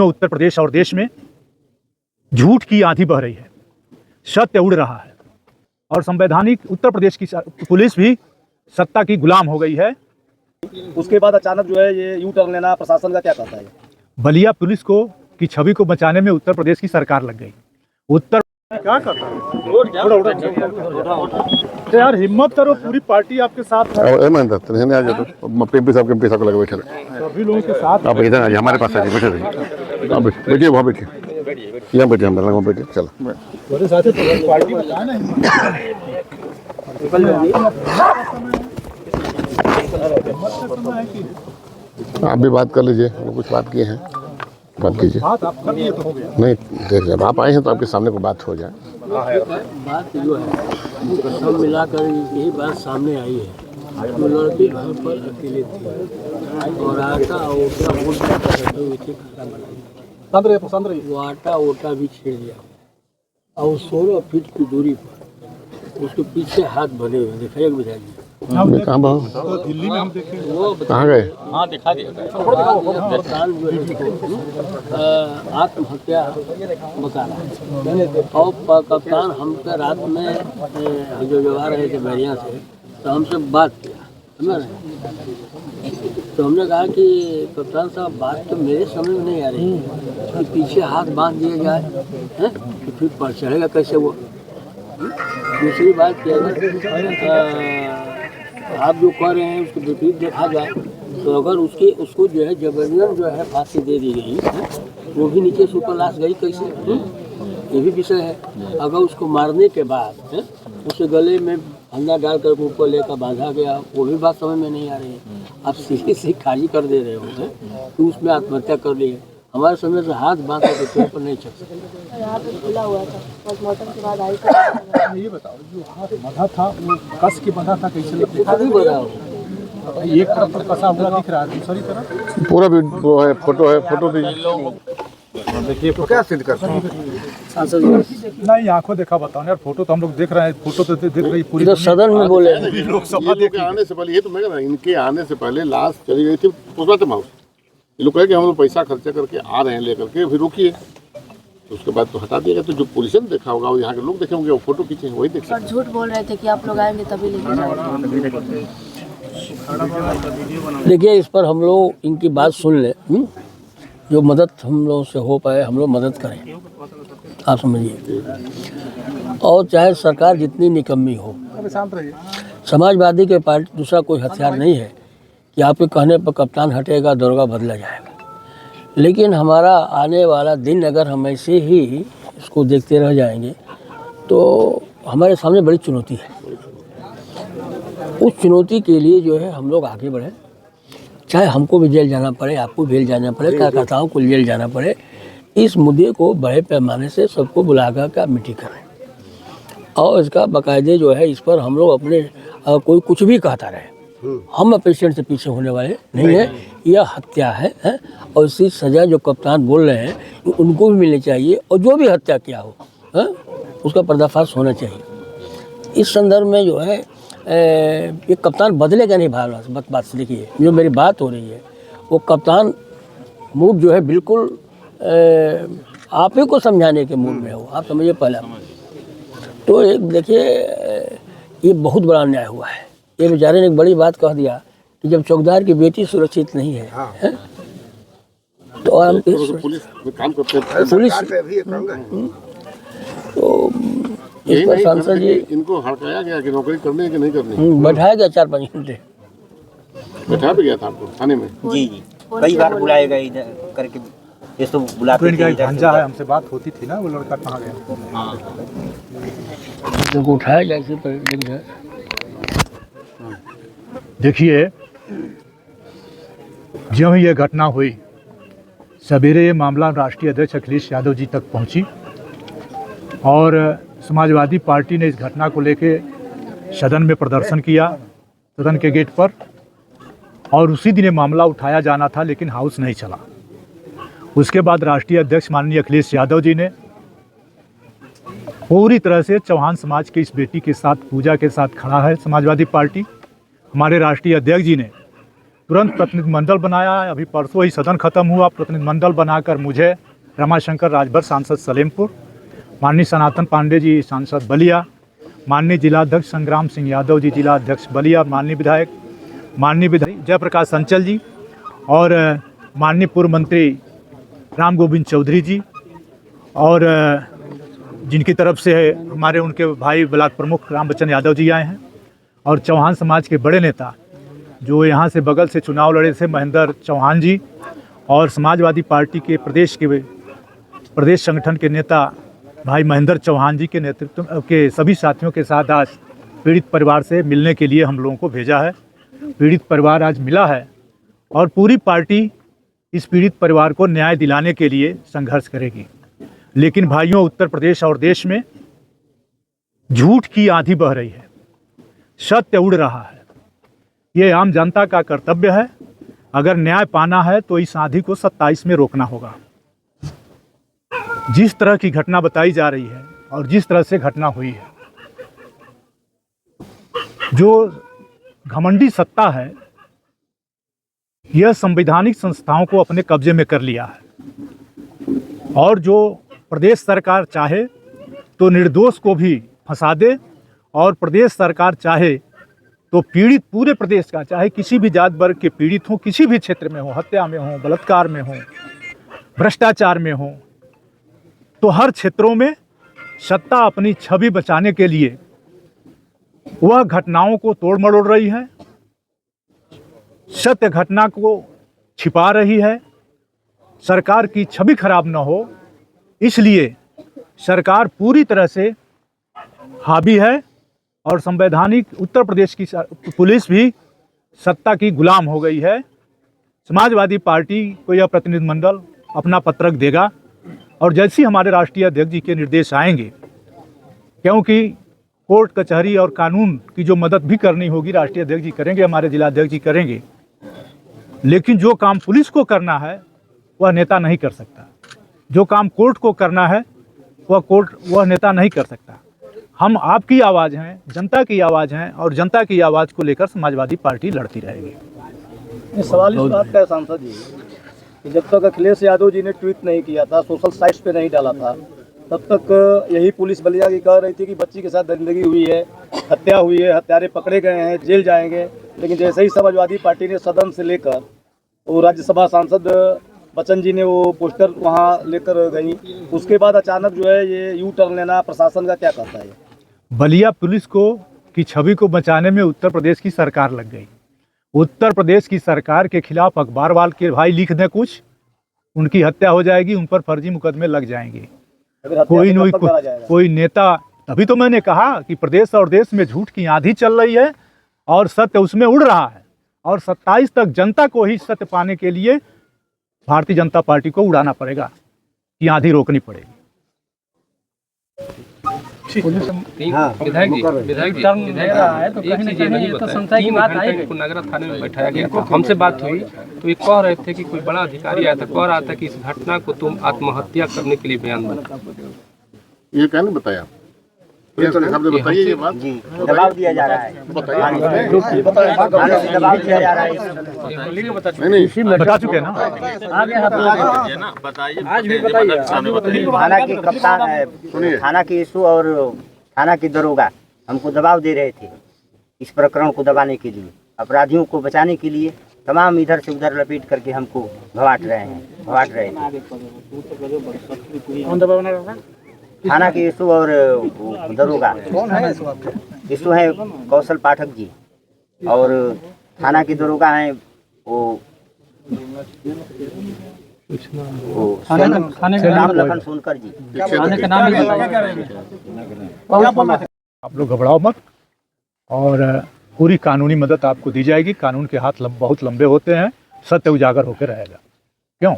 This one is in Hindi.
उत्तर प्रदेश और देश में झूठ की आंधी बह रही है, सत्य उड़ रहा है और संवैधानिक उत्तर प्रदेश की पुलिस भी सत्ता की गुलाम हो गई है। उसके बाद अचानक जो है ये यू टर्न लेना प्रशासन का क्या कहता है? बलिया पुलिस को की छवि को बचाने में उत्तर प्रदेश की सरकार लग गई। उत्तर क्या करता है यार, हिम्मत करो, पूरी पार्टी आपके साथ है। एमपी साहब के लगे बैठे सभी लोगों के साथ आप इधर आइए, हमारे पास आइए, बैठे रहिए, बैठिए वहाँ बैठिए, यहाँ बैठिए, हम वहाँ बैठिए, चलो पार्टी बताना आप भी बात कर लीजिए, वो कुछ बात किए हैं, बात कीजिए। बात आप कर लिए तो हो गया। नहीं देख, जब आप आए हैं तो आपके सामने कोई बात हो जाए। बात जो है सब मिलाकर यही बात सामने आई है। वो लड़के घर पर अकेले थे और आटा ओटा वो आटा ओटा भी छेड़ दिया और 16 फीट की दूरी पर उसके पीछे हाथ बने हुए दिखाइए विधायक जी। कहाँ दिल्ली में हम देखे वो कहाँ गए? हाँ दिखा दिया आत्महत्या बता रहा है और कप्तान हमसे रात में जो आ रहे थे बैरिया से तो हमसे बात किया, समझ रहे? तो हमने कहा कि कप्तान साहब बात तो मेरे समझ में नहीं आ रही कि पीछे हाथ बांध दिया जाए हैं तो फिर पर चढ़ेगा कैसे वो। दूसरी बात क्या है, आप जो कह रहे हैं उसको विपरीत देखा जाए तो अगर उसको जो है जबरदस्त जो है फांसी दे दी गई है वो भी नीचे से ऊपर लाश गई कैसे, ये भी विषय है। अगर उसको मारने के बाद उसे गले में फंदा डालकर ऊपर लेकर बांधा गया वो भी बात समझ में नहीं आ रही है। आप सीधी सी खाली कर दे रहे हो तो उसमें आत्महत्या कर ली है। हमारे समय से हाथ बांध कर पेड़ पर नहीं चढ़ सकते। यहाँ पे खुला हुआ था पोस्टमार्टम के बाद आई। ये बताओ, जो हाथ बंधा था वो कस के बंधा था, कैसे दिखा नहीं बता हो एक तरफ तो कसा हुआ दिख रहा है, दूसरी तरफ पूरा भी वो है, फोटो है, फोटो दीजिए। देखिए तो क्या सिद्ध कर नहीं, आंखों देखा बताओ यार, फोटो तो हम लोग देख रहे हैं, फोटो तो देख रही पूरी सदन में बोले लोकसभा के आने से पहले, ये तो मैं कह रहा हूं, इनके आने से पहले लाश चली गई थी पोस्टमार्टम हाउस। ये लोग कहे कि हम लोग पैसा खर्चा करके आ रहे हैं लेकर के, फिर रुकिए, तो उसके बाद तो हटा दिया गया। तो जो पुलिस ने देखा होगा और यहाँ के लोग देखे होंगे, वो फोटो खींचे हैं, वही देख सकते। और झूठ बोल रहे थे कि आप लोग आएंगे तभी लेके जाएंगे। देखिए इस पर हम लोग इनकी बात सुन ले, जो मदद हम लोग से हो पाए हम लोग मदद करें, आप समझिए। और चाहे सरकार जितनी निकम्मी हो, समाजवादी के पार्टी दूसरा कोई हथियार नहीं है कि आपके कहने पर कप्तान हटेगा दरोगा बदला जाएगा। लेकिन हमारा आने वाला दिन अगर हम ऐसे ही इसको देखते रह जाएंगे तो हमारे सामने बड़ी चुनौती है। उस चुनौती के लिए जो है हम लोग आगे बढ़े, चाहे हमको भी जेल जाना पड़े, आपको भी जेल जाना पड़े, कार्यकर्ताओं को जेल जाना पड़े। इस मुद्दे को बड़े पैमाने से सबको बुलाकर का मीटिंग करें और इसका बाकायदे जो है इस पर हम लोग अपने कोई कुछ भी कहता रहे, हम पेशेंट से पीछे होने वाले नहीं है। यह हत्या है और इसकी सज़ा जो कप्तान बोल रहे हैं उनको भी मिलनी चाहिए और जो भी हत्या किया हो उसका पर्दाफाश होना चाहिए। इस संदर्भ में जो है ये कप्तान बदलेगा नहीं। बात से देखिए, जो मेरी बात हो रही है वो कप्तान मूड जो है बिल्कुल आप ही को समझाने के मूड में हो, आप समझिए। पहला तो एक देखिए ये बहुत बड़ा अन्याय हुआ है। ये बेचारे ने एक बड़ी बात कह दिया कि जब चौकीदार की बेटी सुरक्षित नहीं है, है? तो हम पुलिस काम करते हैं, पुलिस तो इस पर सांसद जी इनको हड़काया गया कि नौकरी करनी है कि नहीं करनी। बैठाया गया 4-5 घंटे, बैठा भी गया था आपको थाने में। जी कई बार बुलाया गया इधर करके, ये तो बुलाते थे। इनका भांजा है, हमसे बात होती थी ना, वो लड़का कहाँ गया? तो उठाया जाए। देखिए, जब ये घटना हुई सवेरे ये मामला राष्ट्रीय अध्यक्ष अखिलेश यादव जी तक पहुंची और समाजवादी पार्टी ने इस घटना को लेके सदन में प्रदर्शन किया, सदन के गेट पर। और उसी दिन ये मामला उठाया जाना था लेकिन हाउस नहीं चला। उसके बाद राष्ट्रीय अध्यक्ष माननीय अखिलेश यादव जी ने पूरी तरह से चौहान समाज की इस बेटी के साथ, पूजा के साथ खड़ा है समाजवादी पार्टी। हमारे राष्ट्रीय अध्यक्ष जी ने तुरंत प्रतिनिधिमंडल बनाया है। अभी परसों ही सदन खत्म हुआ, प्रतिनिधिमंडल बनाकर मुझे, रमाशंकर राजभर सांसद सलेमपुर, माननीय सनातन पांडे जी सांसद बलिया, माननीय जिलाध्यक्ष संग्राम सिंह यादव जी जिलाध्यक्ष बलिया, माननीय विधायक जयप्रकाश संचल जी और माननीय पूर्व मंत्री राम गोविंद चौधरी जी, और जिनकी तरफ से हमारे उनके भाई ब्लॉक प्रमुख राम बच्चन यादव जी आए हैं, और चौहान समाज के बड़े नेता जो यहाँ से बगल से चुनाव लड़े थे, महेंद्र चौहान जी, और समाजवादी पार्टी के प्रदेश संगठन के नेता भाई महेंद्र चौहान जी के नेतृत्व के सभी साथियों के साथ आज पीड़ित परिवार से मिलने के लिए हम लोगों को भेजा है। पीड़ित परिवार आज मिला है और पूरी पार्टी इस पीड़ित परिवार को न्याय दिलाने के लिए संघर्ष करेगी। लेकिन भाइयों, उत्तर प्रदेश और देश में झूठ की आंधी बह रही है, सत्य उड़ रहा है। ये आम जनता का कर्तव्य है। अगर न्याय पाना है तो इस आंधी को 27 में रोकना होगा। जिस तरह की घटना बताई जा रही है और जिस तरह से घटना हुई है, जो घमंडी सत्ता है यह संवैधानिक संस्थाओं को अपने कब्जे में कर लिया है, और जो प्रदेश सरकार चाहे तो निर्दोष को भी फंसा दे, और प्रदेश सरकार चाहे तो पीड़ित पूरे प्रदेश का, चाहे किसी भी जात वर्ग के पीड़ित हो, किसी भी क्षेत्र में हो, हत्या में हो, बलात्कार में हो, भ्रष्टाचार में हो, तो हर क्षेत्रों में सत्ता अपनी छवि बचाने के लिए वह घटनाओं को तोड़ मरोड़ रही है, सत्य घटना को छिपा रही है। सरकार की छवि खराब न हो इसलिए सरकार पूरी तरह से हावी है, और संवैधानिक उत्तर प्रदेश की पुलिस भी सत्ता की गुलाम हो गई है। समाजवादी पार्टी को यह प्रतिनिधिमंडल अपना पत्रक देगा, और जैसे ही हमारे राष्ट्रीय अध्यक्ष जी के निर्देश आएंगे, क्योंकि कोर्ट कचहरी और कानून की जो मदद भी करनी होगी राष्ट्रीय अध्यक्ष जी करेंगे, हमारे जिलाध्यक्ष जी करेंगे, लेकिन जो काम पुलिस को करना है वह नेता नहीं कर सकता। जो काम कोर्ट को करना है वह नेता नहीं कर सकता। हम आपकी आवाज़ हैं, जनता की आवाज़ हैं, और जनता की आवाज़ को लेकर समाजवादी पार्टी लड़ती रहेगी। सवाल इस बात का है सांसद जी कि जब तक अखिलेश यादव जी ने ट्वीट नहीं किया था, सोशल साइट्स पे नहीं डाला था, तब तक यही पुलिस बलिया की कह रही थी कि बच्ची के साथ दरिंदगी हुई है, हत्या हुई है, हत्यारे पकड़े गए हैं, जेल जाएंगे। लेकिन जैसे ही समाजवादी पार्टी ने सदन से लेकर वो राज्यसभा सांसद बच्चन जी ने वो पोस्टर वहाँ लेकर गई, उसके बाद अचानक जो है ये यू टर्न लेना प्रशासन का क्या कहता है? बलिया पुलिस की छवि को बचाने में उत्तर प्रदेश की सरकार लग गई। उत्तर प्रदेश की सरकार के खिलाफ अखबार वाल के भाई लिख दें कुछ, उनकी हत्या हो जाएगी, उन पर फर्जी मुकदमे लग जाएंगे। कोई नेता, तभी तो मैंने कहा कि प्रदेश और देश में झूठ की आंधी चल रही है और सत्य उसमें उड़ रहा है, और 27 तक जनता को ही सत्य पाने के लिए भारतीय जनता पार्टी को उड़ाना पड़ेगा, ये आंधी रोकनी पड़ेगी। विधायक जी नगरा थाने में बैठाया गया था, हमसे बात हुई तो ये कह रहे थे कि कोई बड़ा अधिकारी आया था, कह रहा था कि इस घटना को तुम आत्महत्या करने के लिए बयान बना। ये क्या नहीं बताया? बताइए ये बात जी, दबाव दिया जा रहा है, दबाव दिया जा रहा है। नहीं बता चुके ना, आज भी बताइए। थाना के कप्तान, थाना के इशू और थाना के दरोगा हमको दबाव दे रहे थे इस प्रकरण को दबाने के लिए, अपराधियों को बचाने के लिए तमाम इधर से उधर लपेट करके हमको भवाट रहे हैं। थाना के इशू और दरोगा इशू है कौशल पाठक जी, और थाना के दरोगा हैं वो राम लखन सोनकर जी। आप लोग घबराओ मत, और पूरी कानूनी मदद आपको दी जाएगी। कानून के हाथ बहुत लंबे होते हैं, सत्य उजागर होकर रहेगा। क्यों?